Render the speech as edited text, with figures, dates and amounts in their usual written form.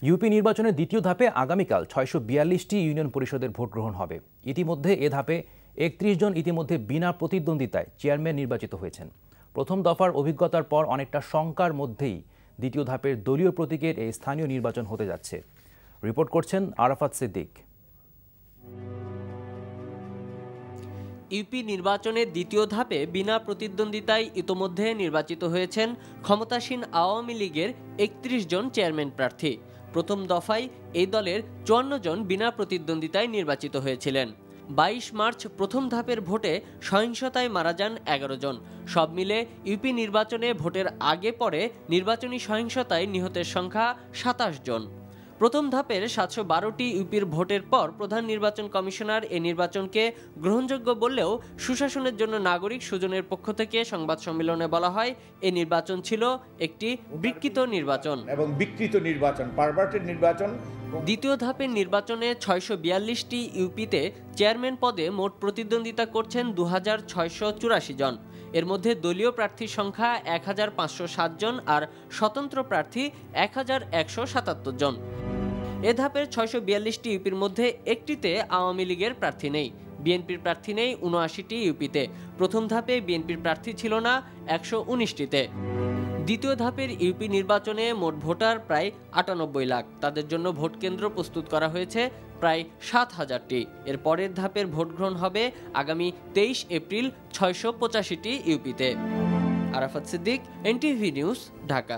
UP নির্বাচনের দ্বিতীয় ধাপে আগামীকাল ৬৪২টি ইউনিয়ন পরিষদের ভোট গ্রহণ হবে। ইতিমধ্যে এ ধাপে ৩১ জন ইতিমধ্যে বিনা প্রতিদ্বন্দ্বিতায় চেয়ারম্যান নির্বাচিত হয়েছেন। প্রথম দফার অভিজ্ঞতার পর অনেকটা শঙ্কার মধ্যেই দ্বিতীয় ধাপের দলীয় প্রতীকের এই স্থানীয় নির্বাচন হতে যাচ্ছে। রিপোর্ট করছেন আরাফাত সিদ্দিক। ইউপি নির্বাচনের দ্বিতীয় ধাপে বিনা প্রতিদ্বন্দ্বিতায় ইতোমধ্যে নির্বাচিত হয়েছেন ক্ষমতাসীন আওয়ামী লীগের ৩১ জন চেয়ারম্যান প্রার্থী। প্রথম দফায় এই দলের ৫৪ জন বিনা প্রতিদ্বন্দ্বিতায় নির্বাচিত হয়েছিলেন। ২২ মার্চ প্রথম ধাপের ভোটে সহিংসতায় মারা যান ১১ জন। সব মিলে ইউপি নির্বাচনে ভোটের আগে পরে নির্বাচনী সহিংসতায় নিহতের সংখ্যা ২৭ জন। প্রথম ধাপের ৭১২টি ইউপির ভোটের পর প্রধান নির্বাচন কমিশনার এ নির্বাচনকে গ্রহণযোগ্য বললেও সুশাসনের জন্য নাগরিক সুজনের পক্ষ থেকে সংবাদ সম্মেলনে বলা হয়, এ নির্বাচন ছিল একটি বিকৃত নির্বাচন এবং বিকৃত নির্বাচন, পারভার্টেড নির্বাচন। দ্বিতীয় ধাপের নির্বাচনে ৬৪২টি ইউপিতে চেয়ারম্যান পদে মোট প্রতিদ্বন্দ্বিতা করছেন ২৬৮৪ জন। এর মধ্যে দলীয় প্রার্থীর সংখ্যা ১৫০৭ জন আর স্বতন্ত্র প্রার্থী ১১৭৭ জন। এ ধাপের ৬৪২টি ইউপির মধ্যে একটিতে আওয়ামী লীগের প্রার্থী নেই। বিএনপির প্রার্থী নেই ৭৯টি ইউপিতে। প্রথম ধাপে বিএনপির প্রার্থী ছিল না ১১৯টিতে। দ্বিতীয় ধাপের ইউপি নির্বাচনে মোট ভোটার প্রায় ৯৮ লাখ। তাদের জন্য ভোট কেন্দ্র প্রস্তুত করা হয়েছে প্রায় ৭,০০০টি। এর পরের ধাপের ভোট গ্রহণ হবে আগামী ২৩ এপ্রিল ৬৮৫টি ইউপিতে। Arafat Siddique, NTV news, Dhaka.